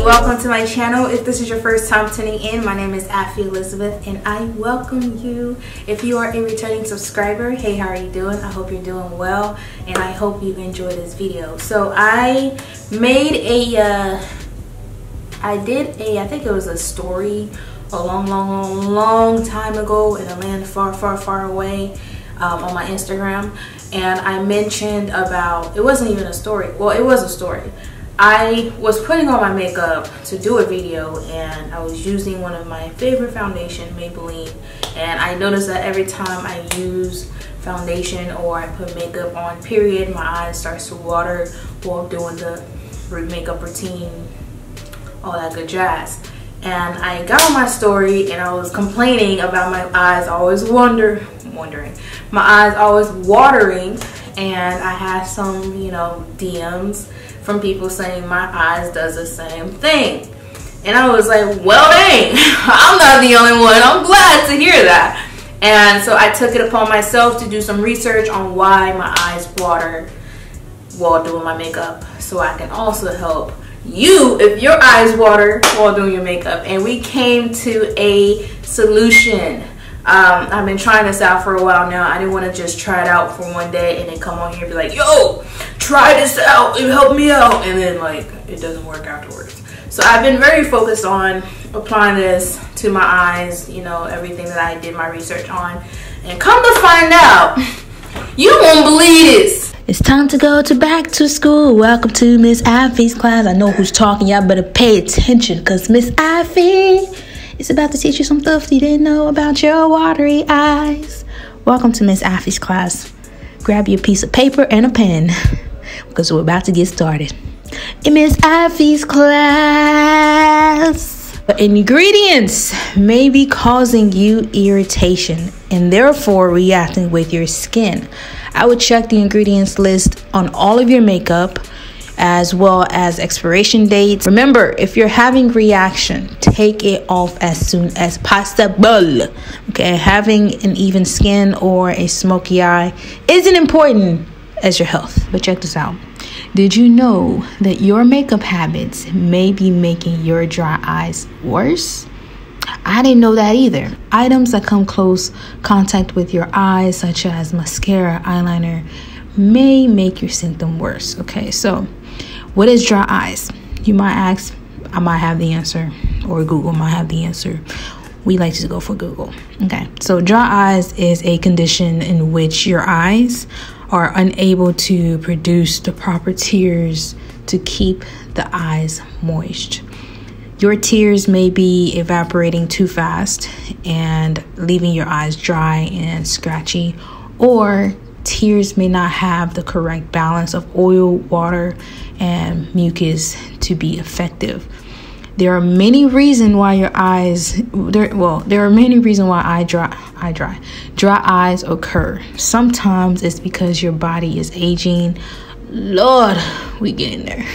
welcome to my channel. If this is your first time tuning in, my name is Afi Elizabeth and I welcome you. If you are a returning subscriber, hey, how are you doing? I hope you're doing well and I hope you enjoy this video. So I made I think it was a story a long time ago in a land far away on my Instagram, and I mentioned about, it wasn't even a story, well, it was a story. I was putting on my makeup to do a video and I was using one of my favorite foundation, Maybelline, and I noticed that every time I use foundation or I put makeup on, period, my eyes starts to water while doing the makeup routine, all that good jazz. And I got on my story and I was complaining about my eyes always wondering, my eyes always watering, and I had some, you know, DMs from people saying my eyes does the same thing. And I was like, well, dang, I'm not the only one. I'm glad to hear that. And so I took it upon myself to do some research on why my eyes water while doing my makeup, so I can also help you if your eyes water while doing your makeup. And we came to a solution. I've been trying this out for a while now. I didn't want to just try it out for one day and then come on here and be like, yo, try this out, it helped me out, and then like it doesn't work afterwards. So I've been very focused on applying this to my eyes, you know, everything that I did my research on, and come to find out, you won't believe this. It's time to go back to school. Welcome to Miss Ivy's class. I know who's talking. Y'all better pay attention because Miss Ivy is about to teach you some stuff you didn't know about your watery eyes. Welcome to Miss Ivy's class. Grab your piece of paper and a pen because we're about to get started in Miss Ivy's class. The ingredients may be causing you irritation and therefore reacting with your skin. I would check the ingredients list on all of your makeup as well as expiration dates. Remember, if you're having reaction, take it off as soon as possible. Okay, having an even skin or a smoky eye isn't important as your health. But check this out. Did you know that your makeup habits may be making your dry eyes worse? I didn't know that either. Items that come close contact with your eyes, such as mascara, eyeliner, may make your symptom worse. Okay, so what is dry eyes? You might ask. I might have the answer, or Google might have the answer. We like to go for Google. Okay, so dry eyes is a condition in which your eyes are unable to produce the proper tears to keep the eyes moist. Your tears may be evaporating too fast and leaving your eyes dry and scratchy, or tears may not have the correct balance of oil, water, and mucus to be effective. There are many reasons why your eyes, there are many reasons why dry eyes occur. Sometimes it's because your body is aging. Lord, we getting there,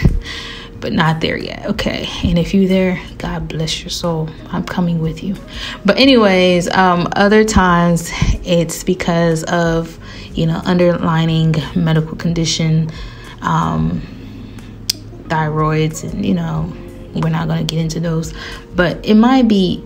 but not there yet. Okay, and if you're there, God bless your soul. I'm coming with you. But anyways, other times it's because of, you know, underlying medical condition, thyroids, and you know, we're not going to get into those, but it might be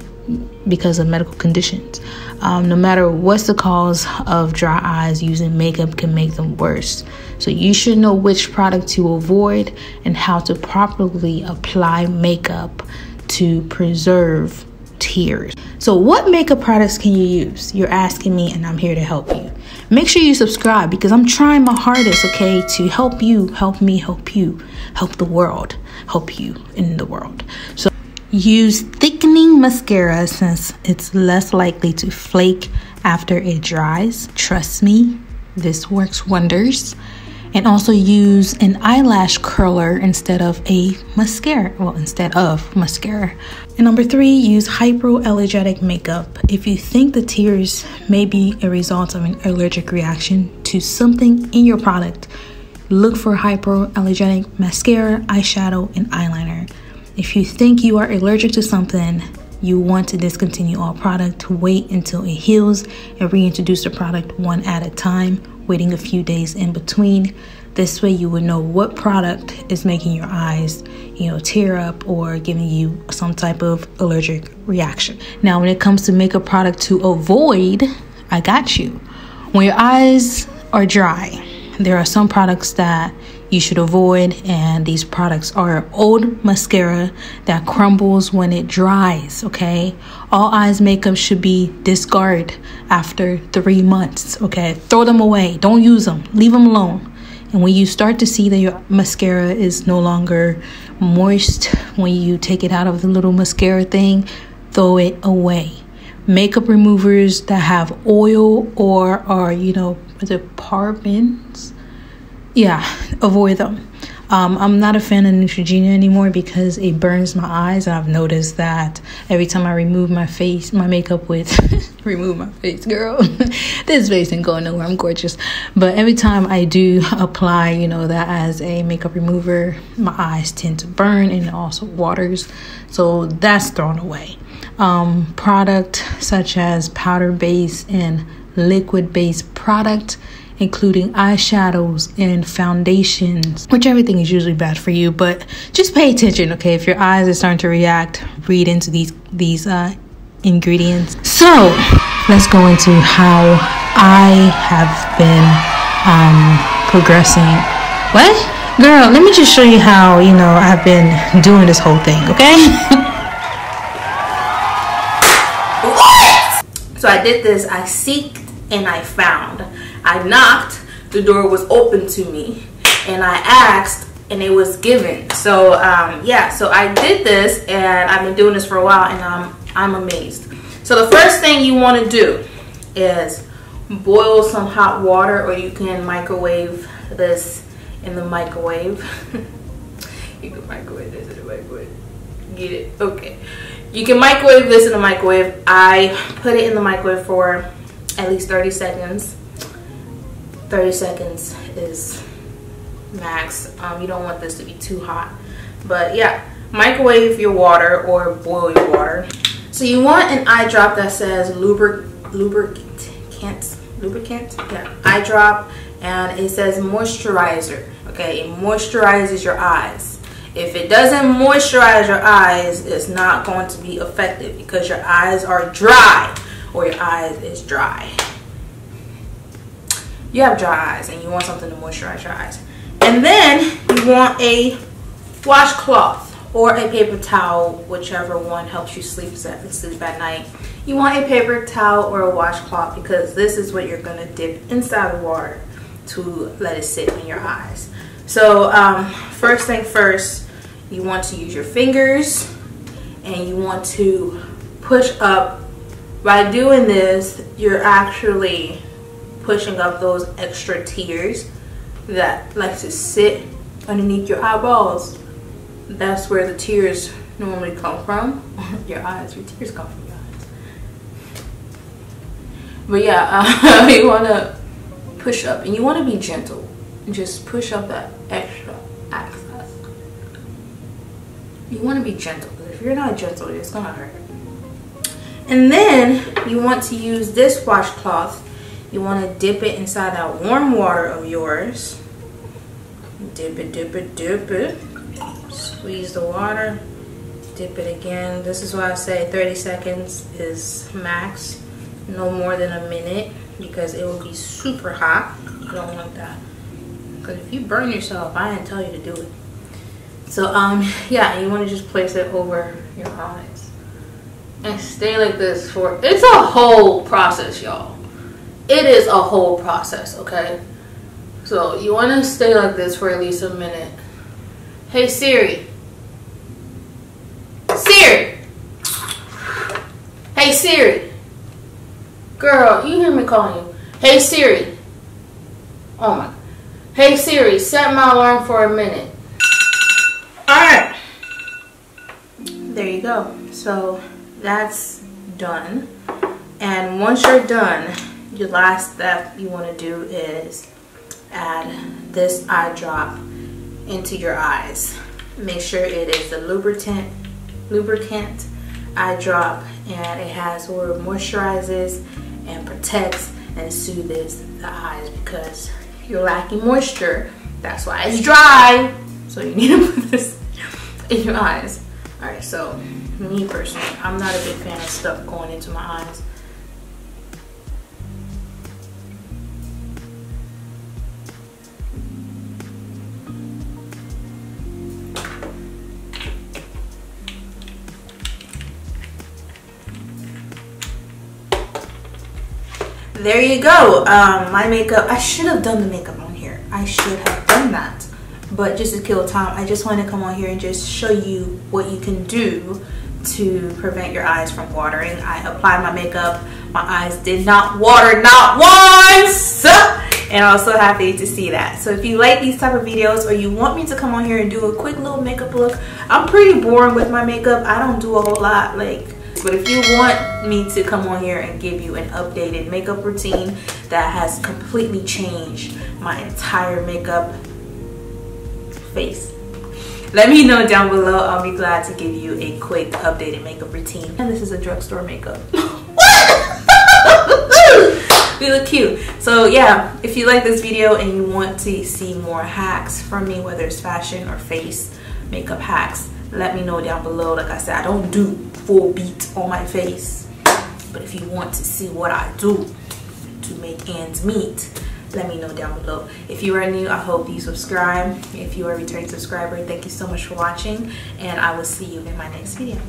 because of medical conditions. No matter what's the cause of dry eyes, using makeup can make them worse. So you should know which product to avoid and how to properly apply makeup to preserve tears. So what makeup products can you use? You're asking me, and I'm here to help you. Make sure you subscribe because I'm trying my hardest, okay, to help you, help me, help you, help the world, help you in the world. So use thickening mascara since it's less likely to flake after it dries. Trust me, this works wonders. And also use an eyelash curler instead of a mascara. Well, instead of mascara. And number 3, use hypoallergenic makeup. If you think the tears may be a result of an allergic reaction to something in your product, look for hypoallergenic mascara, eyeshadow, and eyeliner. If you think you are allergic to something, you want to discontinue all product, wait until it heals and reintroduce the product one at a time, waiting a few days in between. This way you would know what product is making your eyes, you know, tear up or giving you some type of allergic reaction. Now, when it comes to makeup product to avoid, I got you. When your eyes are dry, there are some products that you should avoid, and these products are old mascara that crumbles when it dries. Okay, all eyes makeup should be discarded after 3 months. Okay, throw them away, don't use them, leave them alone. And when you start to see that your mascara is no longer moist, when you take it out of the little mascara thing, throw it away. Makeup removers that have oil or are, you know, is it parabens? Yeah, avoid them. I'm not a fan of Neutrogena anymore because it burns my eyes, and I've noticed that every time I remove my makeup with remove my face, girl. This face ain't going nowhere. I'm gorgeous. But every time I do apply, you know, that as a makeup remover, my eyes tend to burn, and it also waters. So that's thrown away. Product such as powder base and liquid based product, including eyeshadows and foundations, which everything is usually bad for you, but just pay attention, okay? If your eyes are starting to react, read into these ingredients. So let's go into how I have been progressing. What? Girl, let me just show you how, you know, I've been doing this whole thing, okay? So I did this, I seeked and I found. I knocked, the door was open to me, and I asked and it was given. So yeah, so I did this, and I've been doing this for a while, and I'm amazed. So the first thing you want to do is boil some hot water, or you can microwave this in the microwave. You can microwave this in the microwave. Get it? Okay. You can microwave this in the microwave. I put it in the microwave for at least 30 seconds. 30 seconds is max. You don't want this to be too hot. But yeah, microwave your water or boil your water. So you want an eye drop that says lubricant. Yeah, eye drop, and it says moisturizer. Okay, it moisturizes your eyes. If it doesn't moisturize your eyes, it's not going to be effective because your eyes are dry, or your eyes is dry. You have dry eyes and you want something to moisturize your eyes. And then you want a washcloth or a paper towel, whichever one helps you sleep at night. You want a paper towel or a washcloth because this is what you're going to dip inside the water to let it sit in your eyes. So first thing first, you want to use your fingers and you want to push up. By doing this, you're actually pushing up those extra tears that like to sit underneath your eyeballs. That's where the tears normally come from. Your eyes, your tears come from your eyes. But yeah, you want to push up, and you want to be gentle. Just push up that extra access. You want to be gentle, because if you're not gentle, it's gonna hurt. And then you want to use this washcloth. You want to dip it inside that warm water of yours. Dip it, dip it, dip it. Squeeze the water. Dip it again. This is why I say 30 seconds is max. No more than a minute, because it will be super hot. You don't want that. Because if you burn yourself, I didn't tell you to do it. So yeah, you want to just place it over your eyes. And stay like this for, it's a whole process, y'all. It is a whole process, okay? So you want to stay like this for at least a minute. Hey Siri. Siri. Hey Siri. Girl, you hear me calling you. Hey Siri. Oh my. Hey Siri, set my alarm for a minute. Alright. There you go. So that's done. And once you're done, your last step you want to do is add this eye drop into your eyes. Make sure it is the lubricant eye drop, and it has where it moisturizes and protects and soothes the eyes, because if you're lacking moisture, That's why it's dry. So you need to put this in your eyes. Alright, so me personally, I'm not a big fan of stuff going into my eyes. There you go. My makeup, I should have done the makeup on here. I should have done that. But just to kill time, I just want to come on here and just show you what you can do to prevent your eyes from watering. I applied my makeup. My eyes did not water, not once! And I'm so happy to see that. So if you like these type of videos, or you want me to come on here and do a quick little makeup look, I'm pretty boring with my makeup. I don't do a whole lot. But if you want me to come on here and give you an updated makeup routine that has completely changed my entire makeup face, let me know down below. I'll be glad to give you a quick updated makeup routine. And this is a drugstore makeup. We look cute. So yeah, if you like this video and you want to see more hacks from me, whether it's fashion or face makeup hacks, let me know down below. Like I said, I don't do full beat on my face, but if you want to see what I do to make ends meet, let me know down below. If you are new, I hope you subscribe. If you are a returning subscriber, thank you so much for watching, and I will see you in my next video.